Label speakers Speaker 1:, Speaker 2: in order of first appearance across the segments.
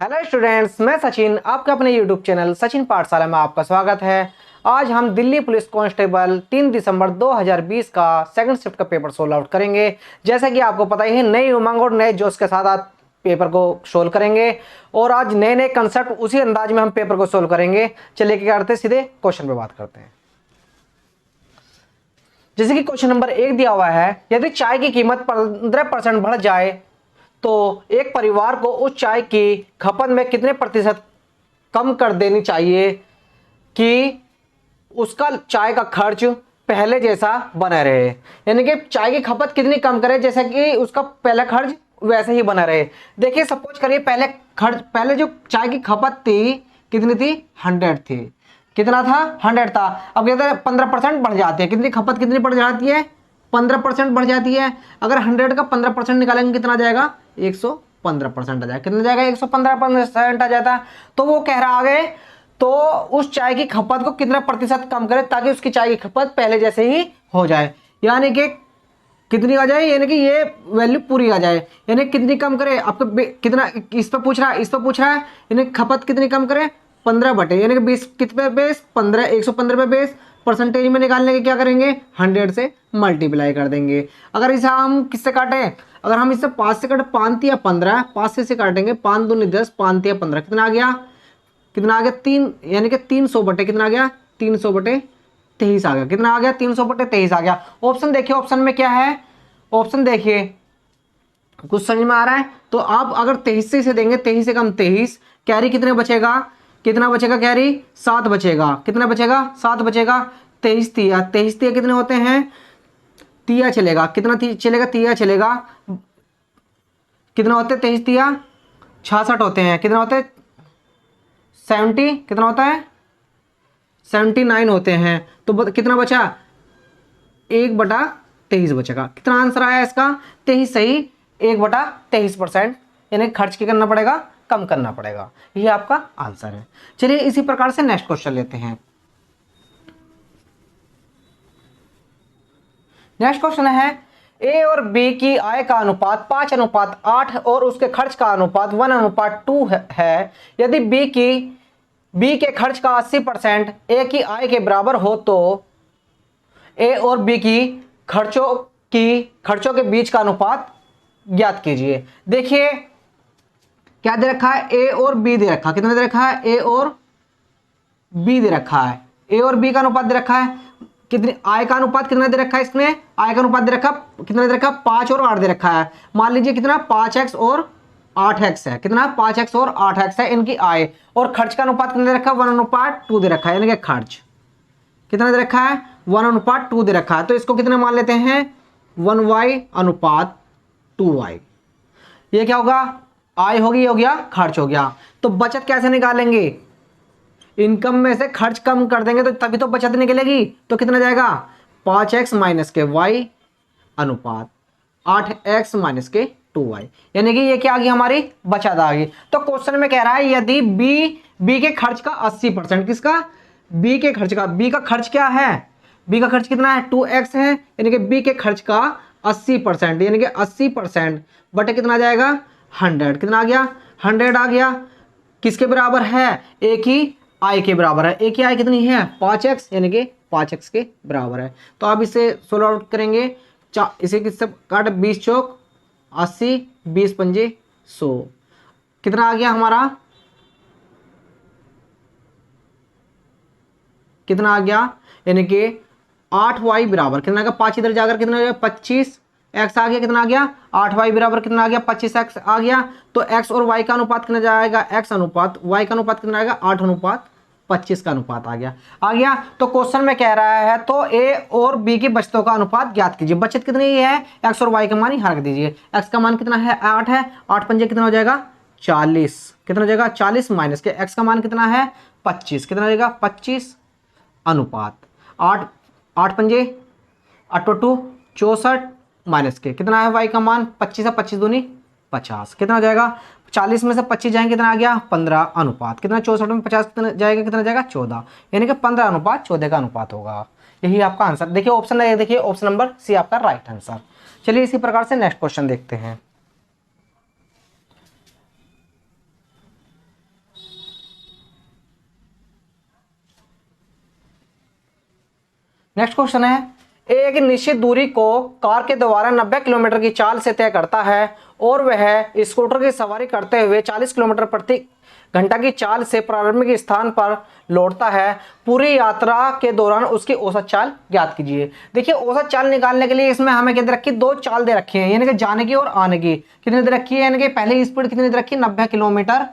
Speaker 1: Hello students, मैं सचिन आपके अपने यूट्यूब चैनल सचिन पाठशाला में आपका स्वागत है। आज हम दिल्ली पुलिस कांस्टेबल 3 दिसंबर 2020 का सेकंड शिफ्ट का पेपर सोल्व आउट करेंगे। जैसा कि आपको पता ही है, नई उमंग और नए जोश के साथ आज पेपर को सोल्व करेंगे और आज नए नए कंसेप्ट उसी अंदाज में हम पेपर को सोल्व करेंगे। चलिए क्या करते हैं, सीधे क्वेश्चन पे बात करते हैं। जैसे कि क्वेश्चन नंबर 1 दिया हुआ है, यदि चाय की कीमत 15% बढ़ जाए तो एक परिवार को उस चाय की खपत में कितने प्रतिशत कम कर देनी चाहिए कि उसका चाय का खर्च पहले जैसा बना रहे। यानी कि चाय की खपत कितनी कम करे जैसा कि उसका पहला खर्च वैसे ही बना रहे। देखिए, सपोज करिए पहले जो चाय की खपत थी कितनी थी, 100 थी। कितना था, 100 था। अब कहते हैं 15% बढ़ जाती है, कितनी खपत कितनी बढ़ जाती है, 15% बढ़ जाती है। अगर 100 का 15% निकालेंगे कितना आ जाएगा, 115% आ जाएगा। कितना जाएगा, 115% आ जाता है। तो वो कह रहा आगे, तो उस चाय की खपत को कितना प्रतिशत कम करे ताकि उसकी चाय की खपत पहले जैसे ही हो जाए। यानी कि कितनी आ जाए, यानी कि ये वैल्यू पूरी आ जाए। यानी कितनी कम करे, आपको कितना इस पर पूछ रहा है, इस पर पूछ रहा है। यानी खपत कितनी कम करे, 15 बटे यानी कि 20 कितने बेस 15, 115 पे बेस। परसेंटेज में निकालने के क्या करेंगे, 100 से मल्टीप्लाई कर देंगे। अगर इसे हम किससे काटें, अगर हम इसे 5 से काटे, 5 या 15, 5 से काटेंगे, 5 दूनी 10, 5 या 15, कितना आ गया, कितना आ गया 3, यानी कि 300 बटे कितना आ गया, 300 बटे 23 आ गया। कितना आ गया, 300 बटे 23 आ गया। ऑप्शन देखिए, ऑप्शन में क्या है, ऑप्शन देखिए, कुछ समझ में आ रहा है। तो आप अगर 23 से देंगे, 23 से कम 23, कैरी कितने बचेगा, कितना बचेगा कैरी, 7 बचेगा। कितना बचेगा, 7 बचेगा। 23 तिया, 23 तिया कितने होते हैं, तिया चलेगा, कितना चलेगा, तिया चलेगा। कितना होते हैं 23 तिया, 66 होते हैं। कितना होते हैं, 70, कितना होता है, 79 होते हैं। तो कितना बचा, 1/23 बचेगा। कितना आंसर आया इसका, 23 सही, 1/23%। यानी खर्च क्या करना पड़ेगा, कम करना पड़ेगा। ये आपका आंसर है। चलिए इसी प्रकार से नेक्स्ट क्वेश्चन लेते हैं। नेक्स्ट क्वेश्चन है, ए और बी की आय का अनुपात 5:8 और उसके खर्च का अनुपात 1:2 है। यदि बी के खर्च का 80% ए की आय के बराबर हो तो ए और बी की खर्चों के बीच का अनुपात ज्ञात कीजिए। देखिए क्या दे रखा है, ए और बी दे रखा है। कितना दे रखा है, ए और बी दे रखा है। ए और बी का अनुपात दे रखा है। कितनी आय का अनुपात कितना दे रखा है, इसमें आय का अनुपात दे रखा, कितना दे रखा, 5 और 8 दे रखा है। मान लीजिए कितना, 5x और 8x है। कितना, 5x और 8x है इनकी आय। और खर्च का अनुपात कितना दे रखा है, 1:2 दे रखा है। यानी कि खर्च कितना दे रखा है, 1:2 दे रखा है। तो इसको कितने मान लेते हैं, 1y/2y। ये क्या होगा, आय होगी, ये हो गया खर्च हो गया। तो बचत कैसे निकालेंगे, इनकम में से खर्च कम कर देंगे तो तभी तो बचत निकलेगी। तो कितना जाएगा, 5x माइनस के y अनुपात 8x माइनस के 2y। यानी कि ये क्या आ गई, हमारी बचत आ गई। तो क्वेश्चन में कह रहा है, यदि बी के खर्च का 80%, किसका, बी के खर्च का, बी का खर्च क्या है, बी का खर्च कितना है, 2x है। यानी कि बी के खर्च का 80%, यानी कि 80% बटे कितना आ जाएगा, 100। कितना आ गया, 100 आ गया। किसके बराबर है, ए की आय के बराबर है। ए की आय कितनी है, 5x, यानी कि 5x के बराबर है। तो आप इसे सोल्व आउट करेंगे, इसे किससे काट, 20 चौक 80, 20 पंजे 100। कितना आ गया हमारा, कितना आ गया, यानी कि 8y बराबर कितना आ गया, 5 इधर जाकर कितना आ गया, 25x आ गया। कितना आ गया, 8y बराबर कितना आ गया, 25x आ गया। तो x और y का अनुपात कितना जाएगा, x अनुपात y का अनुपात कितना आएगा, 8:25 का अनुपात आ गया। तो क्वेश्चन में कह रहा है, तो a और b की बचतों का अनुपात ज्ञात कीजिए। बचत कितनी है, x और y का मान ही रख दीजिए। x का मान कितना है, 8 है। 8 पंजे कितना हो जाएगा, 40। कितना हो जाएगा, 40 माइनस के x का मान कितना है, 25। कितना हो जाएगा, 25 अनुपात 8, 8 पंजे 8×2 64 माइनस के कितना है, y का मान 25 है, 25 दूनी 50। कितना हो जाएगा, 40 में से 25 जाएंगे, कितना आ गया, 15 अनुपात। कितना, 64 में 50 कितना जाएगा, कितना जाएगा, 14। यानी कि 15:14 का अनुपात होगा। यही आपका आंसर। देखिए ऑप्शन, देखिए ऑप्शन नंबर सी आपका राइट आंसर। चलिए इसी प्रकार से नेक्स्ट क्वेश्चन देखते हैं। नेक्स्ट क्वेश्चन है, एक निश्चित दूरी को कार के द्वारा 90 किलोमीटर की चाल से तय करता है और वह स्कूटर की सवारी करते हुए 40 किलोमीटर प्रति घंटा की चाल से प्रारंभिक स्थान पर लौटता है। पूरी यात्रा के दौरान उसकी औसत चाल ज्ञात कीजिए। देखिए औसत चाल निकालने के लिए इसमें हमें क्या दे रखी है, दो चाल दे रखी है, यानी कि जाने की और आने की। कितनी दे रखी है, यानी कि पहले स्पीड कितनी दे रखी है, 90 किलोमीटर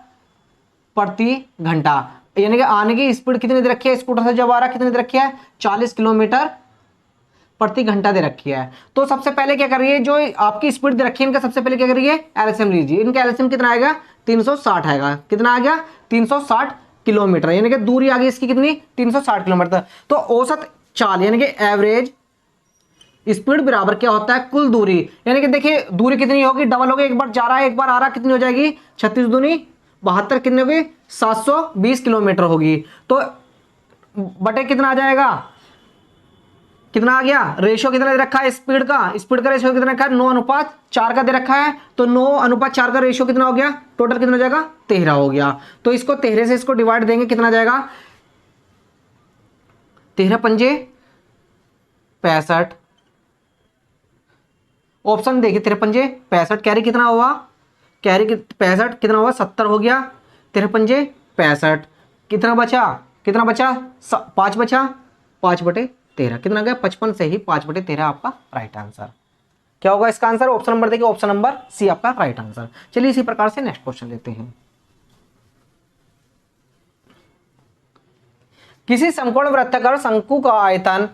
Speaker 1: प्रति घंटा, यानी कि आने की स्पीड कितनी दे रखी है, स्कूटर से जब आ रहा कितनी दे रखी है, 40 किलोमीटर प्रति घंटा दे रखी है। तो सबसे पहले क्या करिए, जो आपकी स्पीड दे रखी है इनका सबसे पहले क्या करिए, एलसीएम लीजिए। इनका एलसीएम कितना आएगा, 360 आएगा। कितना आ गया, 360 किलोमीटर, यानी कि दूरी आ गई इसकी कितनी, 360 किलोमीटर। तो औसत चाल यानी कि एवरेज स्पीड बराबर क्या होता है, कुल दूरी। यानी कि देखिए दूरी कितनी होगी, डबल होगी, एक बार जा रहा है एक बार आ रहा, कितनी हो जाएगी, 36 दूनी 72, कितनी होगी, 720 किलोमीटर होगी। तो बटे कितना आ जाएगा, कितना आ गया, रेशियो कितना दे रखा है स्पीड का, स्पीड का रेशियो कितना रखा है, 9:4 का दे रखा है। तो 9:4 का रेशियो कितना हो गया, टोटल कितना हो जाएगा, 13 हो गया। तो इसको 13 से इसको डिवाइड देंगे, कितना जाएगा, 13 पंजे 65। ऑप्शन देखिए, 13 पंजे 65, कैरी कितना हुआ, कैरी 65 कितना हुआ, 70 हो गया। 13 पंजे 65, कितना बचा, कितना बचा, 5 बचा, 5/13 कितना गया, 55 से ही 5/13 आपका राइट आंसर। क्या होगा इसका आंसर, ऑप्शन नंबर देखिए, ऑप्शन नंबर सी आपका राइट आंसर। चलिए इसी प्रकार से नेक्स्ट क्वेश्चन लेते हैं। किसी समकोण वृत्ताकार शंकु का आयतन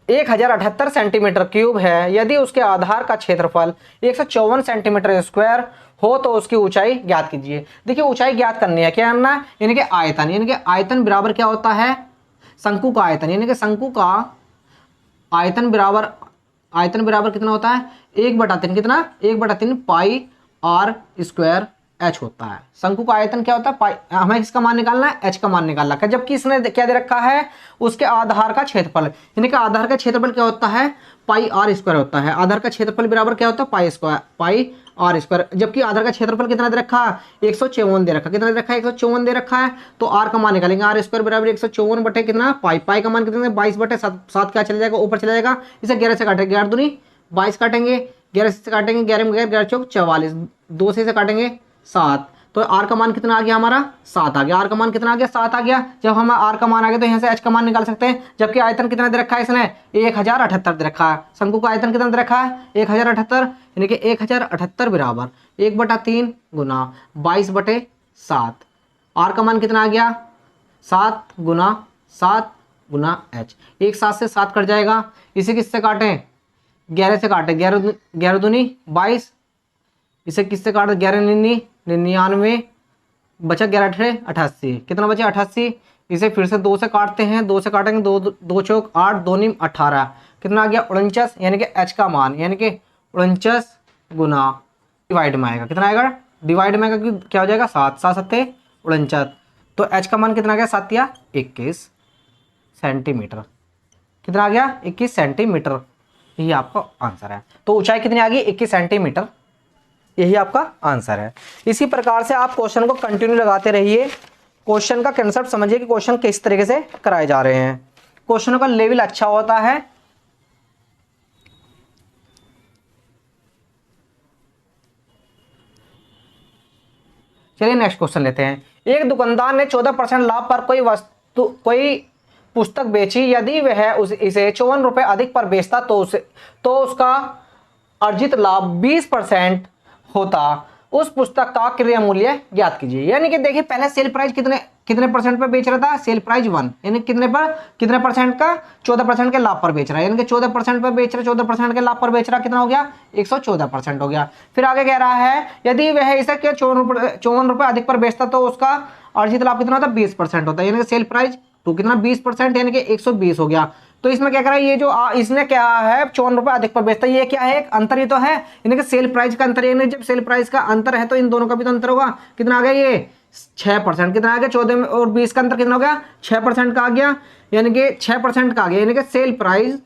Speaker 1: 1078 सेंटीमीटर क्यूब है। यदि उसके आधार का क्षेत्रफल 154 सेंटीमीटर स्क्वायर हो तो उसकी ऊंचाई ज्ञात कीजिए। देखिए ऊंचाई ज्ञात करनी है, क्या करना है, यानी कि आयतन, यानी कि आयतन बराबर क्या होता है, शंकु का आयतन, यानी कि शंकु का आयतन बराबर कितना होता है, 1/3, कितना, 1/3 पाई आर स्क्वायर एच होता है। शंकु का आयतन क्या होता है, पाई, हमें इसका मान निकालना है, एच का मान निकालना है। जबकि इसने क्या दे रखा है, उसके आधार का क्षेत्रफल, यानी कि आधार का क्षेत्रफल क्या होता है, पाई आर स्क्वायर होता है। आधार का क्षेत्रफल बराबर क्या होता है, पाई आर स्क्वायर। जबकि आधार का क्षेत्रफल कितना दे रखा है, 154 दे रखा, कितना दे रखा है, 154 दे रखा है। तो आर का मान निकालेंगे, आर स्क्वायर बराबर 154 बटे कितना, पाई का मान कितना, 22/7 क्या चला जाएगा, ऊपर चला जाएगा। इसे 11 से काटेंगे, 11 दूनी 22 काटेंगे, 11 से काटेंगे, 11 में 11 चौक 44, 2 से काटेंगे 7। तो आर का मान कितना आ गया हमारा, 7 आ गया। आर का मान कितना आ गया, 7 आ गया। जब हम आर का मान आ गया तो यहाँ से एच का मान निकाल सकते हैं। जबकि आयतन कितना दे रखा है इसने, 1078 दे रखा है। शंकु का आयतन कितना दे रखा है, 1078, यानी कि 1078 बराबर 1/3 गुना 22/7। आर का मान कितना आ गया, 7 गुना एच। 1 7 से 7 कट जाएगा। इसे किससे काटें, 11 से काटें, 11 दूनी 22। इसे किससे काटे, 11 99 99, बचा 11 88, कितना बचा 88। इसे फिर से 2 से काटते हैं, 2 से काटेंगे, 2 चौक 8, 2 नीम 18, कितना आ गया 49, यानी कि एच का मान, यानी कि 49 गुना डिवाइड में आएगा, कितना आएगा, डिवाइड में आएगा, क्या हो जाएगा 7 7 7 49। तो एच का मान कितना आ गया, 7 या 21 सेंटीमीटर, कितना आ गया 21 सेंटीमीटर। यही आपका आंसर है। तो ऊंचाई कितनी आ गई, 21 सेंटीमीटर, यही आपका आंसर है। इसी प्रकार से आप क्वेश्चन को कंटिन्यू लगाते रहिए। क्वेश्चन का कंसेप्ट समझिए कि क्वेश्चन किस तरीके से कराए जा रहे हैं। क्वेश्चनों का लेवल अच्छा होता है। चलिए नेक्स्ट क्वेश्चन लेते हैं। एक दुकानदार ने 14% लाभ पर कोई पुस्तक बेची। यदि वह इसे 54 रुपए अधिक पर बेचता तो उसका अर्जित लाभ 20% होता। उस पुस्तक का क्रय मूल्य ज्ञात कीजिए। यानी कि देखिए पहले सेल प्राइस कितने परसेंट पे बेच रहा था, सेल प्राइस 1, यानी कितने परसेंट का, 14% के लाभ पर बेच रहा है, यानी कि 14% पर बेच रहा है, 14% के लाभ पर बेच रहा है, कितना हो गया 114% हो गया। फिर आगे कह रहा है यदि वह इसे 54 रुपए अधिक पर बेचता तो उसका अर्जित लाभ कितना होता, 20% होता है, यानी कि सेल प्राइस तो कितना 20%, यानी कि 120 हो गया। तो इसमें क्या कर रहा है, ये जो इसने क्या है 54 रुपए अधिक पर बेचता है, ये क्या है, एक अंतर ही तो है, यानी कि सेल प्राइस का अंतर, यानी जब सेल प्राइस का अंतर है तो इन दोनों का भी तो अंतर होगा। कितना आ गया ये 6%, कितना आ गया 14 और 20 का अंतर कितना हो गया 6% का आ गया, यानी कि 6% का आ गया, यानी कि सेल प्राइस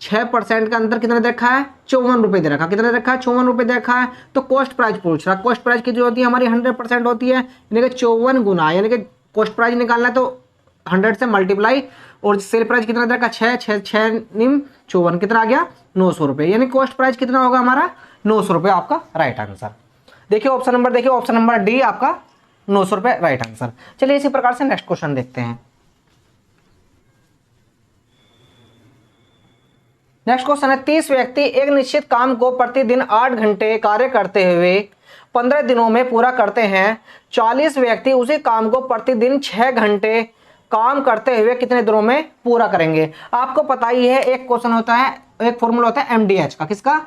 Speaker 1: 6% का अंतर कितना दे रखा है, 54 रुपए दे रखा, कितना दे रखा है 54 रुपए दे रखा है। तो कॉस्ट प्राइस पूछ रहा है, कॉस्ट प्राइस कितनी होती है हमारी 100% होती है, यानी कि 54 गुना, यानी कि कॉस्ट प्राइस निकालना है तो 100 से मल्टीप्लाई, और सेल प्राइस कितना दे रखा, 6 कितना आ गया 900 रुपये, यानी कॉस्ट प्राइस कितना होगा हमारा 900 रुपये, आपका राइट आंसर। देखिए ऑप्शन नंबर, देखिए ऑप्शन नंबर डी आपका 900 रुपये राइट आंसर। चलिए इसी प्रकार से नेक्स्ट क्वेश्चन देखते हैं। नेक्स्ट क्वेश्चन है 30 व्यक्ति एक निश्चित काम को प्रतिदिन 8 घंटे कार्य करते हुए 15 दिनों में पूरा करते हैं। 40 व्यक्ति उसी काम को प्रतिदिन 6 घंटे काम करते हुए कितने दिनों में पूरा करेंगे। आपको पता ही है एक क्वेश्चन होता है, एक फॉर्मूला होता है MDH का, किसका,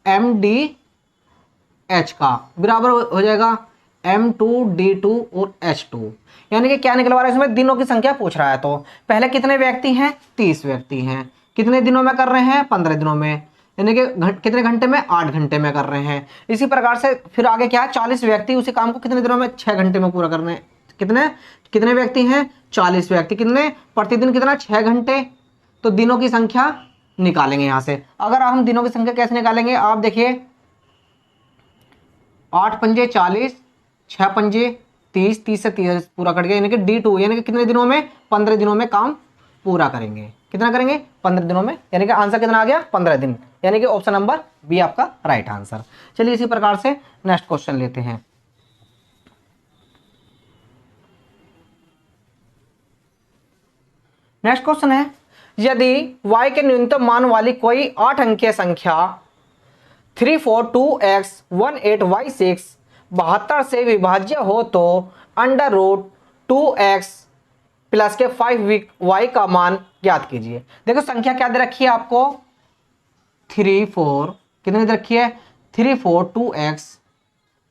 Speaker 1: MDH का बराबर हो जाएगा M2D2 और H2, यानी कि क्या निकलवा रहा है इसमें, दिनों की संख्या पूछ रहा है। तो पहले कितने व्यक्ति हैं, 30 व्यक्ति हैं, कितने दिनों में कर रहे हैं, 15 दिनों में, यानी कि कितने घंटे में, 8 घंटे में कर रहे हैं। इसी प्रकार से फिर आगे क्या है, 40 व्यक्ति उसी काम को कितने दिनों में, 6 घंटे में पूरा कर रहे हैं। कितने व्यक्ति हैं, 40 व्यक्ति, कितने प्रतिदिन, कितना 6 घंटे। तो दिनों की संख्या निकालेंगे यहां से। अगर हम दिनों की संख्या कैसे निकालेंगे, आप देखिए 8 पंजे 40, 6 पंजे 30, 30 से 30 पूरा कट गया, यानी कि D2, यानी कि कितने दिनों में, 15 दिनों में काम पूरा करेंगे। कितना करेंगे, 15 दिनों में, यानी कि आंसर कितना आ गया 15 दिन, यानी कि ऑप्शन नंबर बी आपका राइट आंसर। चलिए इसी प्रकार से नेक्स्ट क्वेश्चन लेते हैं। नेक्स्ट क्वेश्चन है यदि y के न्यूनतम मान वाली कोई 8 अंकीय संख्या 342x18y6 72 से विभाज्य हो तो √2x प्लस के 5y का मान ज्ञात कीजिए। देखो संख्या क्या दे रखी है आपको, 34, कितनी दे रखी है, 342x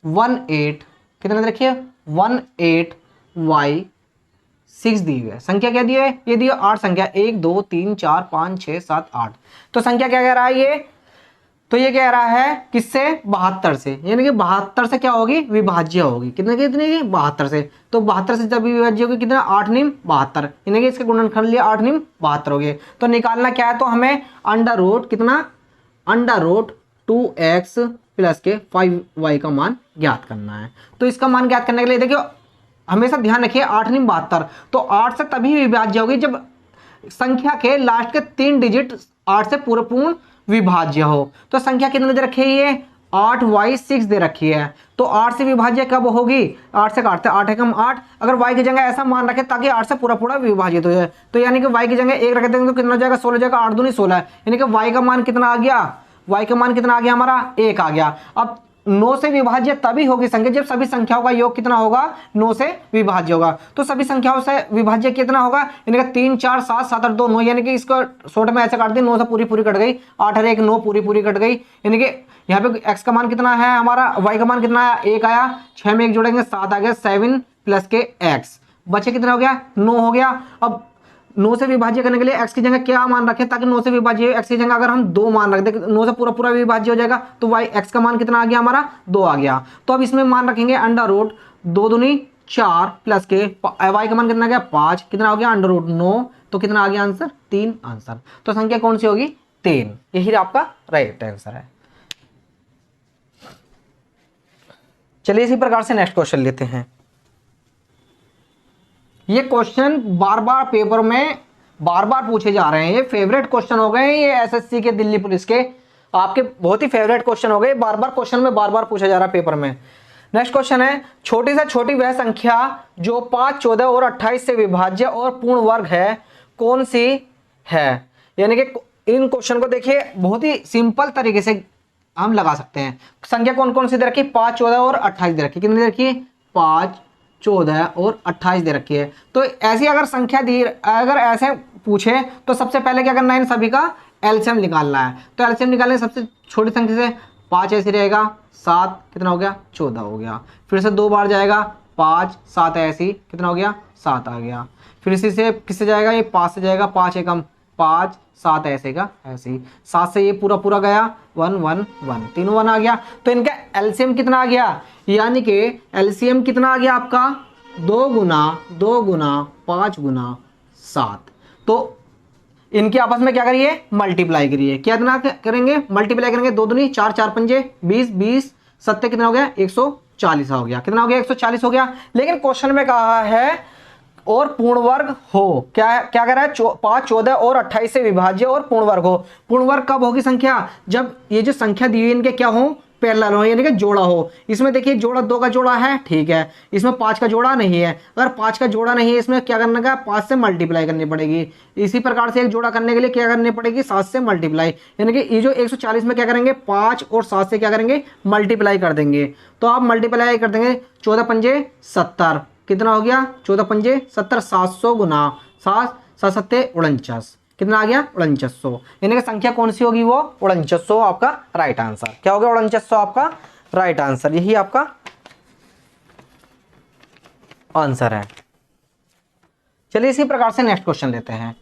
Speaker 1: 18, कितनी दे रखी है 18y6 दी हुई है। संख्या क्या दी है, ये दी है 8 संख्या, 1 2 3 4 5 6 7 8। तो संख्या क्या कह रहा है ये, तो ये कह रहा है किससे, 72 से, यानी कि 72 से क्या होगी, विभाज्य होगी। कितने की 72 से, तो 72 से जब विभाज्य होगी कितना, 8 9 72, यानी कि इसके गुणनखंड लिया 8 9 72 हो गए। तो निकालना क्या है, तो हमें कितना, √2x प्लस के 5y का मान ज्ञात करना है। तो इसका मान ज्ञात करने के लिए देखियो हमेशा ध्यान रखिए 8 9 72, तो 8 से तभी विभाज्य होगी जब संख्या के लास्ट के 3 डिजिट 8 से पूर्ण विभाज्य हो। तो संख्या कितने दे रखी है, ये 8y6 दे रखी है। तो 8 से विभाज्य कब होगी, 8 से काटते 8 एकम 8, अगर y की जगह ऐसा मान रखे ताकि 8 से पूरा विभाजित हो जाए, तो यानी कि y की जगह 1 रख देंगे तो कितना हो जाएगा, 16 जाएगा, 8 दूनी 16, यानी कि y का मान कितना आ गया, y का मान कितना आ गया हमारा 1 आ गया। अब 9 से विभाज्य तभी होगी संख्या जब सभी संख्याओं का योग कितना होगा, 9 से विभाज्य होगा। तो सभी संख्याओं से विभाज्य कितना होगा, यानी कि 3 4 7 7 8 2 9, यानी कि इसको शॉर्ट में ऐसे काट दी, 9 से पूरी कट गई, 8 और 1 9 पूरी कट गई, यानी कि यहाँ पे x का मान कितना है हमारा, y का मान कितना आया 1 आया, 6 में 1 जोड़ेंगे 7 आ गया, 7 प्लस के x बचे कितना हो गया 9 हो गया। अब 9 से विभाज्य करने के लिए x की जगह क्या मान रखें ताकि 9 से विभाज्य, x की जगह अगर हम 2 मान रख दें 9 से पूरा विभाज्य हो जाएगा, तो x का मान कितना आ गया हमारा 2 आ गया। तो अब इसमें मान रखेंगे √2 दूनी 4 प्लस के y का मान कितना आ गया 5, कितना हो गया √9, तो कितना आ गया आंसर 3 आंसर। तो संख्या कौन सी होगी 3, यही आपका राइट आंसर है। चलिए इसी प्रकार से नेक्स्ट क्वेश्चन लेते हैं। ये क्वेश्चन बार बार पेपर में बार पूछे जा रहे हैं, ये फेवरेट क्वेश्चन हो गए, ये एसएससी के, दिल्ली पुलिस के आपके बहुत ही फेवरेट क्वेश्चन हो गए, बार क्वेश्चन में बार पूछा जा रहा है पेपर में। नेक्स्ट क्वेश्चन है छोटी से छोटी वह संख्या जो 5 14 और 28 से विभाज्य और पूर्ण वर्ग है कौन सी है। यानी कि इन क्वेश्चन को देखिए बहुत ही सिंपल तरीके से हम लगा सकते हैं। संख्या कौन कौन सी दे रखी, 5 14 और 28 दे रखी, कितनी दे रखी 5 14 और 28 दे रखी है। तो ऐसी अगर संख्या दी, अगर ऐसे पूछे तो सबसे पहले क्या करना है, इन सभी का एलसीएम निकालना है। तो एलसीएम निकालने सबसे छोटी संख्या से 5 ऐसे रहेगा, 7 कितना हो गया 14 हो गया, फिर से 2 बार जाएगा 5 7 ऐसी कितना हो गया 7 आ गया, फिर इसी से किससे जाएगा, ये 5 से जाएगा, 5 एकम 5 7 ऐसे का ऐसे ही, 7 से ये पूरा गया 1 1 1, तीनों 1 आ गया। तो इनका एलसीएम कितना आ गया, यानी कि एलसीएम कितना आ गया आपका 2 गुना 5 गुना 7। तो इनके आपस में क्या करिए, मल्टीप्लाई करिए, कितना करेंगे मल्टीप्लाई करेंगे, 2 दूनी 4 4 पंजे 20 20 7 कितना हो गया 140 हो गया, कितना हो गया 140 हो गया। लेकिन क्वेश्चन में कहा है और पूर्ण वर्ग हो। क्या क्या कह रहा है? 5, 14 और 28 से विभाज्य और पूर्ण वर्ग हो। पूर्ण वर्ग कब होगी संख्या? जब ये जो संख्या दी हुई इनके क्या हो? पैरेलल हो, यानी कि जोड़ा हो। इसमें देखिए जोड़ा 2 का जोड़ा है, ठीक है, इसमें 5 का जोड़ा नहीं है। अगर 5 का जोड़ा नहीं है, इसमें क्या करना का? 5 से मल्टीप्लाई करनी पड़ेगी। इसी प्रकार से एक जोड़ा करने के लिए क्या करनी पड़ेगी? 7 से मल्टीप्लाई, यानी कि ये जो 140 में क्या करेंगे? 5 और 7 से क्या करेंगे? मल्टीप्लाई कर देंगे। तो आप मल्टीप्लाई कर देंगे, 14 पंजे 70, कितना हो गया? 14 पंजे 70, 700 गुना 7, 7 सत्ते 49, कितना आ गया? 4900। यानी कि संख्या कौन सी होगी? वो 4900 आपका राइट आंसर। क्या हो गया? 4900 आपका राइट आंसर, यही आपका आंसर है। चलिए इसी प्रकार से नेक्स्ट क्वेश्चन लेते हैं।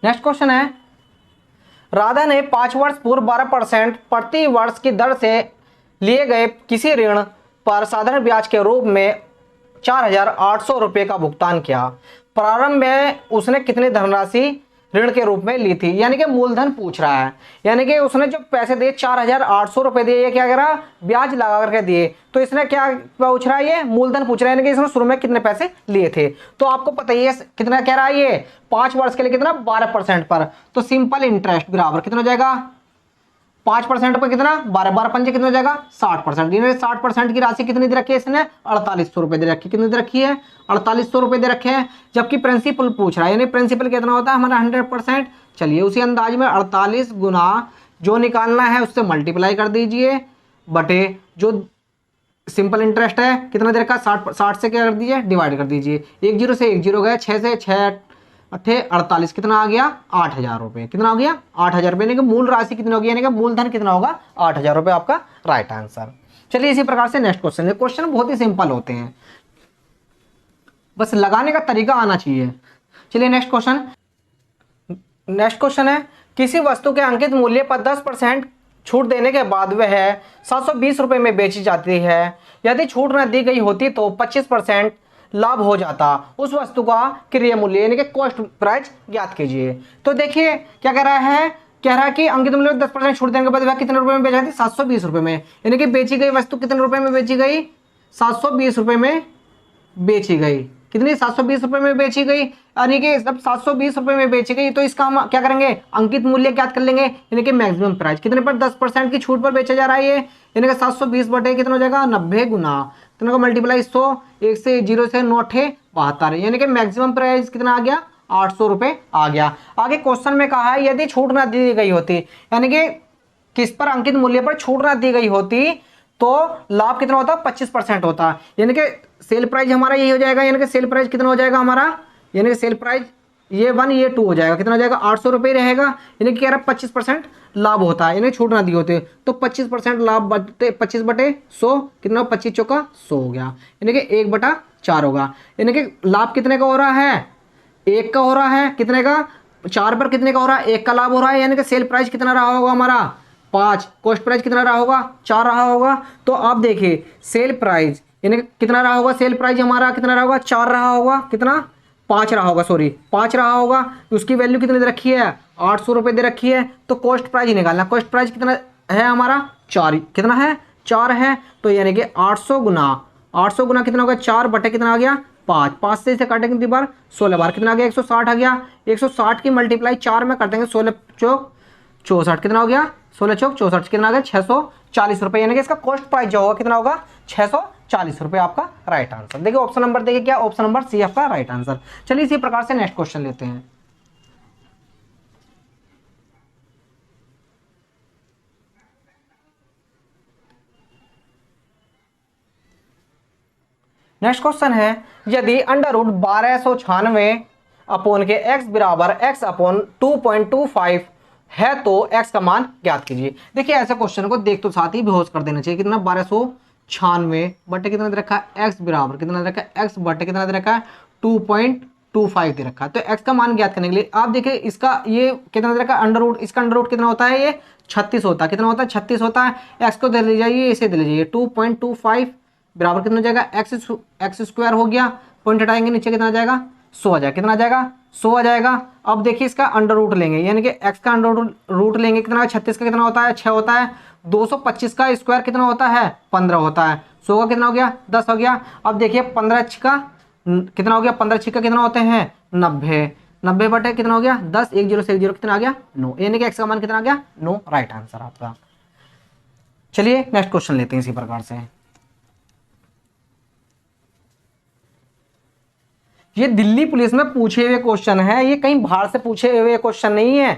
Speaker 1: नेक्स्ट क्वेश्चन है, राधा ने 5 वर्ष पूर्व 12% प्रति वर्ष की दर से लिए गए किसी ऋण पर साधारण ब्याज के रूप में 4800 रुपये का भुगतान किया। प्रारंभ में उसने कितनी धनराशि ऋण के रूप में ली थी? यानी कि मूलधन पूछ रहा है, यानी कि उसने जो पैसे दिए 4800 रुपये दिए, ये क्या कह रहा? ब्याज लगा करके दिए। तो इसने क्या पूछ रहा है? ये मूलधन पूछ रहा है, यानी कि इसने शुरू में कितने पैसे लिए थे। तो आपको पता ही है कितना कह रहा है ये? 5 वर्ष के लिए कितना? 12% पर। तो सिंपल इंटरेस्ट बराबर कितना हो जाएगा? 5% पर कितना? 12, 12 पंजे कितना हो जाएगा? 60%। इन्होंने 60% की राशि कितनी दे रखी है? इसने 4800 रुपये दे रखी है। कितनी दे रखी है? 4800 रुपये दे रखे हैं। जबकि प्रिंसिपल पूछ रहा है, यानी प्रिंसिपल कितना होता है हमारा? 100%। चलिए उसी अंदाज में 48 गुना जो निकालना है उससे मल्टीप्लाई कर दीजिए, बटे जो सिंपल इंटरेस्ट है कितना दे रखा है? 60 से क्या कर दीजिए? डिवाइड कर दीजिए। 1 जीरो से 1 जीरो गया, 6 से 6 अट्ठे 48, कितना आ गया? 8000 रुपये। कितना हो गया? 8000 रुपये। यानी कि मूल राशि कितनी होगी? यानी कि मूलधन कितना होगा? 8000 रुपये आपका राइट आंसर। चलिए इसी प्रकार से नेक्स्ट क्वेश्चन है। क्वेश्चन बहुत ही सिंपल होते हैं, बस लगाने का तरीका आना चाहिए। चलिए नेक्स्ट क्वेश्चन। नेक्स्ट क्वेश्चन है, किसी वस्तु के अंकित मूल्य पर 10% छूट देने के बाद वह 720 रुपये में बेची जाती है। यदि छूट न दी गई होती तो 25% लाभ हो जाता। उस वस्तु का क्रय मूल्य यानी कि कॉस्ट प्राइस ज्ञात कीजिए। तो देखिए क्या कह रहा है? कह रहा है कि अंकित मूल्य 10% छूट देने के बाद वह कितने रुपए में बेची जाती? 720 रुपये में। यानी कि बेची गई वस्तु कितने रुपए में बेची गई? 720 रुपये में बेची गई। कितनी? 720 रुपये में बेची गई। यानी कि जब 720 रुपये में बेची गई तो इसका हम क्या करेंगे? अंकित मूल्य ज्ञात कर लेंगे, यानी कि मैक्सिमम प्राइस। कितने पर? 10% की छूट पर बेचा जा रहा है ये, यानी कि 720 बटे कितना हो जाएगा? 90 गुना कितना का मल्टीप्लाई 100, 1 से 0 से 9 72, यानी कि मैक्सिमम प्राइस कितना आ गया? 800 रुपये आ गया। आगे क्वेश्चन में कहा है यदि छूट ना दी गई होती, यानी कि किस पर अंकित मूल्य पर छूट ना दी गई होती तो लाभ कितना होता? 25% होता। यानी कि सेल प्राइस हमारा यही हो जाएगा, यानी कि सेल प्राइस कितना हो जाएगा हमारा? यानी कि सेल प्राइस ये 1 ये 2 हो जाएगा। कितना हो जाएगा? 800 रुपये रहेगा। यानी कि कह रहा 25% लाभ होता है, यानी छूट ना दी होती तो 25% लाभ बटे 25 बटे 100 कितना? 25 चौका 100 हो गया, यानी कि 1/4 होगा। यानी कि लाभ कितने का हो रहा है? 1 का हो रहा है। कितने का? 4 पर कितने का हो रहा है? 1 का लाभ हो रहा है। यानी कि सेल प्राइस कितना रहा होगा हमारा? 5। कॉस्ट प्राइस कितना रहा होगा? 4 रहा होगा। तो आप देखिए सेल प्राइस यानी कि कितना रहा होगा? सेल प्राइस हमारा कितना रहा होगा? 4 रहा होगा। कितना? 5 रहा होगा, सॉरी 5 रहा होगा। उसकी वैल्यू कितनी दे रखी है? 800 रुपये दे रखी है। तो कॉस्ट प्राइस ही निकालना। कॉस्ट प्राइस कितना है हमारा? 4। कितना है? 4 है। तो यानी कि 800 गुना कितना होगा? 4 बटे कितना आ गया? 5। 5 से इसे काटेंगे कितनी बार? 16 बार। कितना आ गया? 160 आ गया। 160 की मल्टीप्लाई 4 में कर देंगे, 16 चौक 64, कितना हो गया? 16 चौक 64, कितना आ गया? 640 रुपये। यानी कि इसका कॉस्ट प्राइस जो होगा कितना होगा? 640 रुपये आपका राइट आंसर। देखिए ऑप्शन नंबर देखिए क्या? ऑप्शन नंबर सी आपका राइट आंसर। चलिए इसी प्रकार से नेक्स्ट क्वेश्चन लेते हैं। नेक्स्ट क्वेश्चन है, यदि अंडर रूट 1296 अपोन के x बराबर x अपोन 2.25 है तो x का मान ज्ञात कीजिए। देखिए ऐसे क्वेश्चन को देख तो साथ ही बेहोश कर देना चाहिए। कितना? 1296 बटे कितना दे रखा है? x बराबर कितना दे रखा है? x बटे कितना दे रखा है? 2.25 दे रखा है। तो x का मान ज्ञात करने के लिए आप देखिए इसका ये कितना दे रखा है? Under root. इसका अंडर रूट कितना होता है? ये 36 होता है। कितना होता है? 36 होता है। x को दे लीजिए, इसे दे लीजिए। 2.25 बराबर कितना हो जाएगा? एक्स स्क्वायर हो गया। पॉइंट हटाएंगे नीचे कितना आ जाएगा? 100 आ जाएगा। कितना आ जाएगा? 100 आ जाएगा। अब देखिए इसका अंडर रूट लेंगे, यानी कि x का अंडर रूट लेंगे। कितना? 36 का कितना होता है? 6 होता है। 225 का स्क्वायर कितना होता है 15 होता है। 100 का कितना हो गया 10 हो गया। अब देखिए 15 छिका कितना हो गया, 15 छिका कितना होते हैं 90, 90 बटे कितना हो गया 10, 1 0 से 1 0 कितना आ गया 9, यानी कि x का मान कितना आ गया 9, राइट आंसर आपका। चलिए नेक्स्ट क्वेश्चन लेते हैं इसी प्रकार से। ये दिल्ली पुलिस में पूछे हुए क्वेश्चन है, ये कहीं बाहर से पूछे हुए क्वेश्चन नहीं है।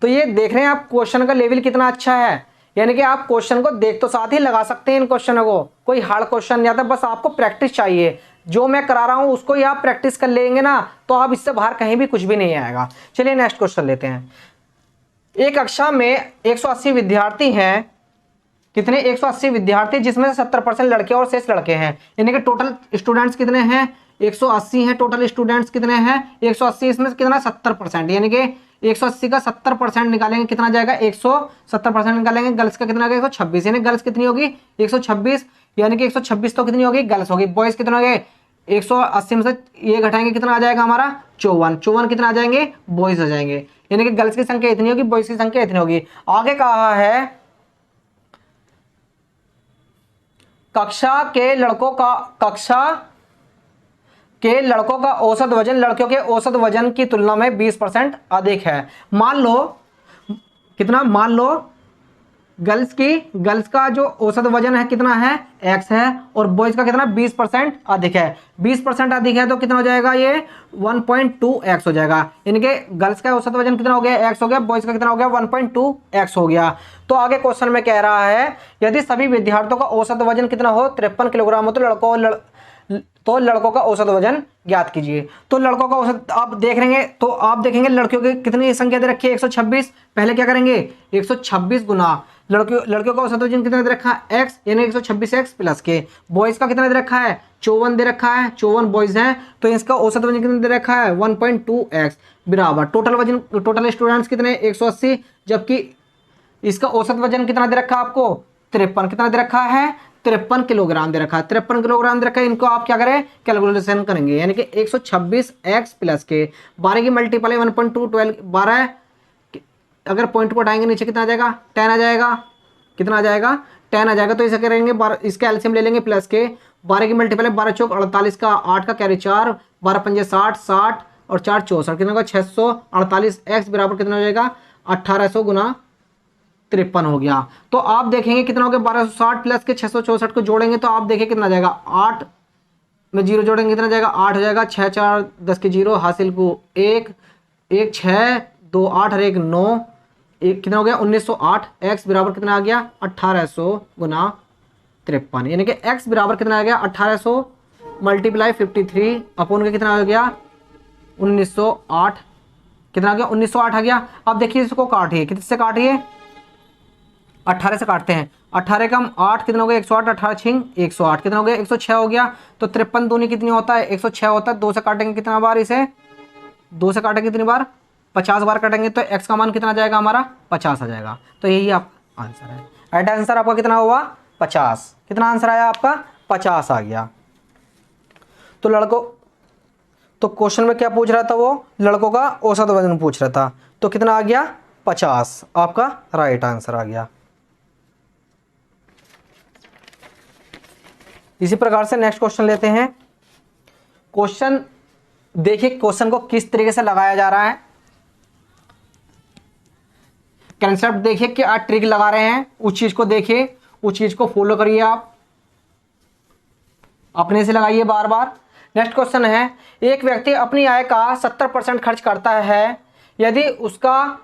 Speaker 1: तो ये देख रहे हैं आप क्वेश्चन का लेवल कितना अच्छा है, यानी कि आप क्वेश्चन को देख तो साथ ही लगा सकते हैं इन क्वेश्चनों को, कोई हार्ड क्वेश्चन नहीं आता, बस आपको प्रैक्टिस चाहिए। जो मैं करा रहा हूं उसको ही आप प्रैक्टिस कर लेंगे ना, तो आप इससे बाहर कहीं भी कुछ भी नहीं आएगा। चलिए नेक्स्ट क्वेश्चन लेते हैं। एक कक्षा में 180 विद्यार्थी हैं, कितने 180 विद्यार्थी, जिसमें से 70% लड़के और शेष लड़के हैं, यानी कि टोटल स्टूडेंट्स कितने हैं 180 हैं, टोटल स्टूडेंट्स कितने हैं 180, इसमें से कितना 70%, यानी कि 180 का 70% निकालेंगे कितना जाएगा 170% निकालेंगे, गर्ल्स का कितना आ गया 126, यानी गर्ल्स कितनी होगी 126, यानी कि 126 तो कितनी होगी गर्ल्स होगी। बॉयज कितने हो गए 180 में से ये घटाएंगे कितना आ जाएगा हमारा 54, 54 कितना आ जाएंगे बॉयज हो जाएंगे, यानी कि गर्ल्स की संख्या इतनी होगी बॉयज की संख्या इतनी होगी। आगे कहा है कक्षा के लड़कों का औसत वजन लड़कियों के औसत वजन की तुलना में 20% अधिक है। मान लो कितना, मान लो गर्ल्स का जो औसत वजन है कितना है x है, और बॉयज का कितना 20% अधिक है। 20% अधिक है तो कितना हो जाएगा ये 1.2x हो जाएगा, यानी कि गर्ल्स का औसत वजन कितना हो गया x हो गया, बॉयज का कितना हो गया 1.2x हो गया। तो आगे क्वेश्चन में कह रहा है यदि सभी विद्यार्थियों का औसत वजन कितना हो 53 किलोग्राम हो तो लड़कों का औसत वजन ज्ञात कीजिए। तो लड़कों का औसत आप देख लेंगे, तो आप देखेंगे लड़कियों की कितनी संख्या दे रखी है 126, पहले क्या करेंगे 126 गुना लड़कियों का औसत वजन कितना दे रखा है x, यानी 126x प्लस के, बॉयज का कितना दे रखा है 54 दे रखा है, 54 बॉयज हैं, तो इसका औसत वजन कितना दे रखा है 1.2x बराबर टोटल स्टूडेंट्स कितने 180, जबकि इसका औसत वजन कितना दे रखा है आपको 53, कितना दे रखा है 53 किलोग्राम दे रखा है, 53 किलोग्राम दे रखा है। इनको आप क्या करें कैलकुलेशन करेंगे, यानी कि 126x प्लस के 12 की मल्टीप्लाई 1.2 12 12, अगर पॉइंट को हटाएंगे नीचे कितना आ जाएगा 10 आ जाएगा, कितना आ जाएगा 10 आ जाएगा। तो इसे करेंगे इसका एलसीएम ले लेंगे प्लस के 12 की मल्टीप्लाई 12 चौक 48 का 8 का कैरी 4 12 पंजे 60 60 और 4 64 कितना होगा 648x बराबर कितना हो जाएगा 1800 गुना 53 हो गया। तो आप देखेंगे कितना हो गया 1260 प्लस के 664 को जोड़ेंगे तो आप देखिए कितना जाएगा 8 में 0 जोड़ेंगे कितना जाएगा 8 हो जाएगा, 6 4 10 के 0 हासिल को 1 1 6 2 8 और 1 9, एक कितना हो गया 1908 x बराबर कितना आ गया 1800 गुना 53, यानी कि x बराबर कितना आ गया 1800 मल्टीप्लाई 53 अपॉन के कितना हो गया 1908, कितना आ गया 1908 आ गया। अब देखिए इसको काटिए, कितने से काटिए 18 से काटते हैं, 18 का 8 कितना हो गया 108, 18 छिंग 108 कितना हो गया 106 हो गया। तो 53 दूनी कितनी होता है 106 होता है, 2 से काटेंगे कितना बार, इसे 2 से काटेंगे कितनी बार 50 बार काटेंगे तो x का मान कितना आ जाएगा हमारा 50 आ जाएगा। तो यही आपका आंसर है, राइट आंसर आपका कितना हुआ 50, कितना आंसर आया आपका 50 आ गया। तो लड़कों, तो क्वेश्चन में क्या पूछ रहा था वो लड़कों का औसत वजन पूछ रहा था, तो कितना आ गया 50 आपका राइट आंसर आ गया। इसी प्रकार से नेक्स्ट क्वेश्चन लेते हैं। क्वेश्चन देखिए क्वेश्चन को किस तरीके से लगाया जा रहा है, कंसेप्ट देखिए कि आप ट्रिक लगा रहे हैं, उस चीज को देखिए, उस चीज को फॉलो करिए, आप अपने से लगाइए बार बार। नेक्स्ट क्वेश्चन है एक व्यक्ति अपनी आय का 70% खर्च करता है, यदि उसका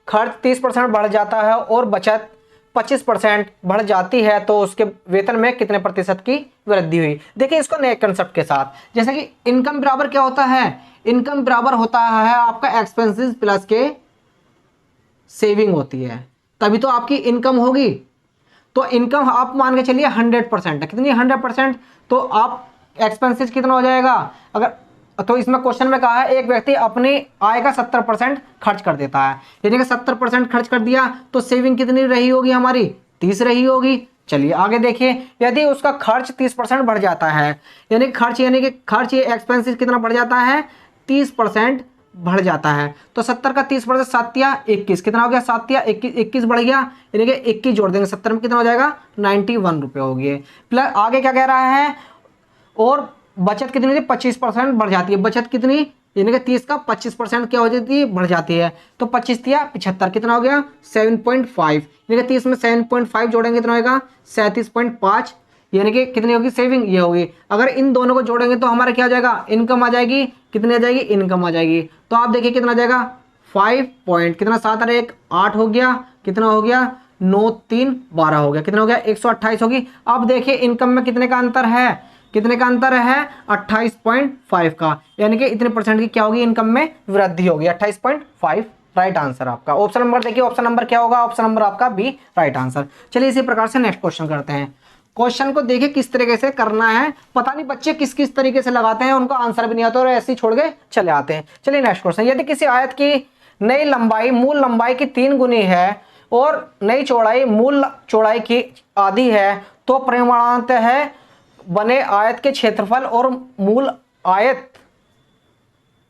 Speaker 1: खर्च 30% बढ़ जाता है और बचत 25% बढ़ जाती है तो उसके वेतन में कितने प्रतिशत की वृद्धि हुई। देखिए इसको नए कंसेप्ट के साथ, जैसे कि इनकम बराबर क्या होता है, इनकम बराबर होता है आपका एक्सपेंसेस प्लस के सेविंग होती है, तभी तो आपकी इनकम होगी। तो इनकम आप मान के चलिए 100% है, कितनी 100%, तो आप एक्सपेंसेस कितना हो जाएगा, अगर तो इसमें क्वेश्चन में कहा है एक व्यक्ति अपनी आय का 70% खर्च कर देता है, यानी कि 70% खर्च कर दिया तो सेविंग कितनी रही होगी हमारी 30 रही होगी। चलिए आगे देखिए, यदि उसका खर्च 30% बढ़ जाता है, यानी कि खर्च ये एक्सपेंसेस कितना बढ़ जाता है 30% बढ़ जाता है। तो 70 का 30%, 7 या 21, कितना हो गया, 7 या 21 बढ़ गया, यानी कि 21 जोड़ देंगे 70 में, कितना हो जाएगा, 91 रुपये हो गए। प्लस आगे क्या कह रहा है, और बचत कितनी थी, 25% बढ़ जाती है। बचत कितनी, यानी कि 30 का 25% क्या हो जाती है, बढ़ जाती है। तो 25 या 75, कितना हो गया, 7.5, यानी कि 30 में 7.5 जोड़ेंगे कितना होगा, 37.5, यानी कि कितनी होगी सेविंग, ये होगी। अगर इन दोनों को जोड़ेंगे तो हमारा क्या आ जाएगा, इनकम आ जाएगी, कितनी आ जाएगी, इनकम आ जाएगी। तो आप देखिए कितना आ जाएगा, 5 पॉइंट कितना, 7 और 1 8 हो गया, कितना हो गया, 9 3 12 हो गया, कितना हो गया, 128 होगी। अब देखिए इनकम में कितने का अंतर है, कितने का अंतर है, 28.5 का, यानी कि इतने परसेंट की क्या होगी, इनकम में वृद्धि होगी, 28.5 राइट आंसर आपका। ऑप्शन नंबर देखिए, ऑप्शन नंबर क्या होगा, ऑप्शन नंबर आपका बी राइट आंसर। चलिए इसी प्रकार से नेक्स्ट क्वेश्चन करते हैं। क्वेश्चन को देखिए किस तरीके से करना है, पता नहीं बच्चे किस किस तरीके से लगाते हैं, उनको आंसर भी नहीं आता और ऐसे ही छोड़ के चले आते हैं। चलिए नेक्स्ट क्वेश्चन, यदि किसी आयत की नई लंबाई मूल लंबाई की 3 गुनी है और नई चौड़ाई मूल चौड़ाई की आधी है, तो परिमाणांतर है बने आयत के क्षेत्रफल और मूल आयत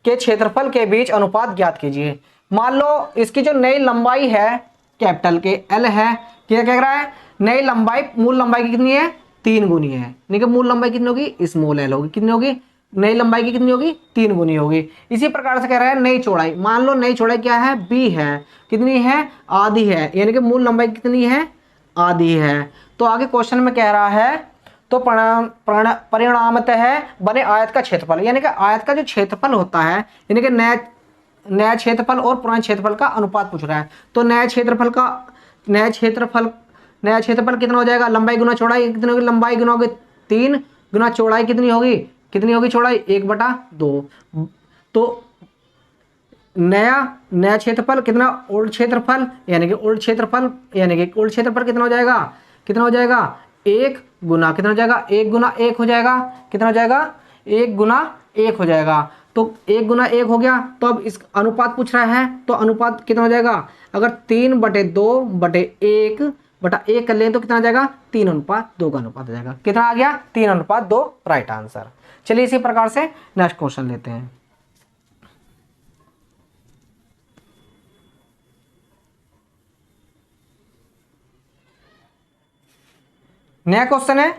Speaker 1: के क्षेत्रफल के बीच अनुपात ज्ञात कीजिए। मान लो इसकी जो नई लंबाई है कैपिटल के एल है, क्या कह रहा है, नई लंबाई मूल लंबाई की कितनी है, 3 गुनी है, यानी कि मूल लंबाई कितनी होगी, स्मॉल एल होगी, कितनी होगी, नई लंबाई की कितनी होगी, 3 गुनी होगी। इसी प्रकार से कह रहा है नई चौड़ाई, मान लो नई चौड़ाई क्या है, बी है, कितनी है, आधी है, यानी कि मूल लंबाई कितनी है, आधी है। तो आगे क्वेश्चन में कह रहा है तो परिणामतः बने आयत का क्षेत्रफल, यानी कि आयत का जो क्षेत्रफल होता है, यानी कि नया क्षेत्रफल और पुराने क्षेत्रफल का अनुपात पूछ रहा है। तो नया क्षेत्रफल कितना हो जाएगा, लंबाई गुना चौड़ाई कितनी होगी, लंबाई गुना होगी 3 गुना चौड़ाई कितनी होगी, कितनी होगी चौड़ाई, 1/2। तो नया क्षेत्रफल कितना, ओल्ड क्षेत्रफल, यानी कि ओल्ड क्षेत्रफल कितना हो जाएगा, कितना हो जाएगा, 1 गुना कितना हो जाएगा, 1 गुना 1 हो जाएगा, कितना हो जाएगा, 1 गुना 1 हो जाएगा। तो 1 गुना 1 हो गया। तो अब इस अनुपात पूछ रहा है, तो अनुपात कितना हो जाएगा, अगर 3/2/1/1 कर लें तो कितना आ जाएगा, 3:2 का अनुपात आ जाएगा, कितना आ गया, 3:2 राइट आंसर। चलिए इसी प्रकार से नेक्स्ट क्वेश्चन लेते हैं। नया क्वेश्चन है,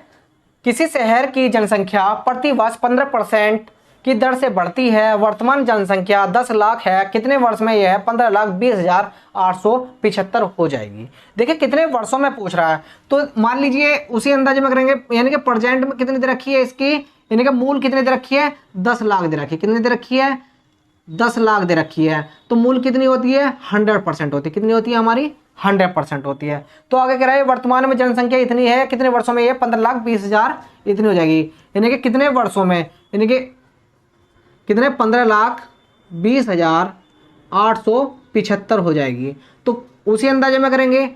Speaker 1: किसी शहर की जनसंख्या प्रति वर्ष 15% की दर से बढ़ती है, वर्तमान जनसंख्या 10 लाख है, कितने वर्ष में यह 15,20,875 हो जाएगी। देखिए कितने वर्षों में पूछ रहा है, तो मान लीजिए उसी अंदाजे में करेंगे, यानी कि प्रेजेंट में कितनी दे रखी है इसकी, यानी कि मूल कितनी दे रखी है, 10 लाख दे रखी है, कितनी दे रखी है, 10 लाख दे रखी है। तो मूल कितनी होती है, 100% होती है, कितनी होती है हमारी, 100% होती है। तो आगे कह रहा है वर्तमान में जनसंख्या इतनी है, कितने वर्षों में ये 15,20,000 इतनी हो जाएगी, यानी कि कितने वर्षों में, यानी कि कितने, 15,20,875 हो जाएगी। तो उसी अंदाजे में करेंगे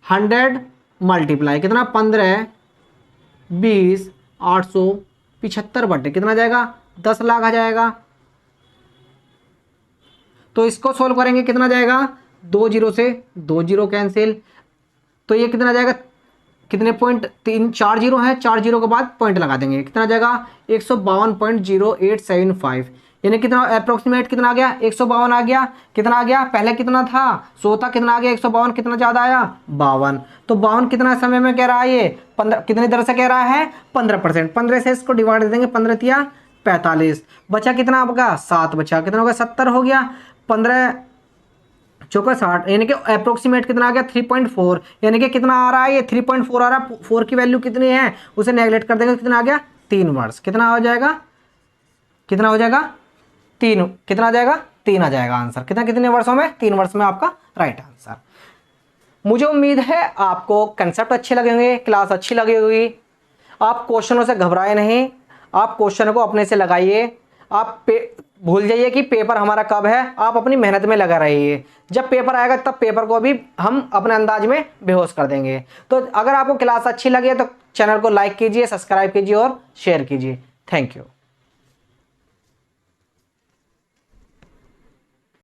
Speaker 1: 100 मल्टीप्लाई कितना, 15,20,875 बटे कितना आ जाएगा, 10 लाख आ जाएगा। तो इसको सोल्व करेंगे कितना आ जाएगा, 2 जीरो से 2 जीरो कैंसिल, तो ये कितना आ जाएगा, कितने पॉइंट, 4 जीरो है, 4 जीरो के बाद पॉइंट लगा देंगे, कितना आ जाएगा 152.0875, यानी कितना अप्रोक्सीमेट कितना आ गया, 152 आ गया, कितना आ गया, पहले कितना था 100 था, कितना आ गया 152, कितना ज़्यादा आया 52। तो 52 कितना समय में कह रहा है ये, 15 कितनी दर से कह रहा है, 15%, 15 से इसको डिवाइड दे देंगे, 15 तिया 45, बचा कितना आपका 7 बचा, कितना हो गया 70 हो गया, 15 चौका 60, यानी कि अप्रोक्सीमेट कितना आ गया 3.4, यानी कि कितना आ रहा है ये 3.4 आ रहा है, 4 की वैल्यू कितनी है उसे नेगलेक्ट कर देंगे, कितना आ गया 3 वर्ष, कितना हो जाएगा, कितना हो जाएगा 3, कितना आ जाएगा 3 आ जाएगा आंसर, कितना कितने वर्षों में, 3 वर्ष में आपका राइट आंसर। मुझे उम्मीद है आपको कंसेप्ट अच्छे लगे होंगे, क्लास अच्छी लगी होगी, आप क्वेश्चनों से घबराए नहीं, आप क्वेश्चन को अपने से लगाइए, आप भूल जाइए कि पेपर हमारा कब है, आप अपनी मेहनत में लगा रहिए, जब पेपर आएगा तब पेपर को भी हम अपने अंदाज में बेहोश कर देंगे। तो अगर आपको क्लास अच्छी लगी है तो चैनल को लाइक कीजिए, सब्सक्राइब कीजिए और शेयर कीजिए। Thank you.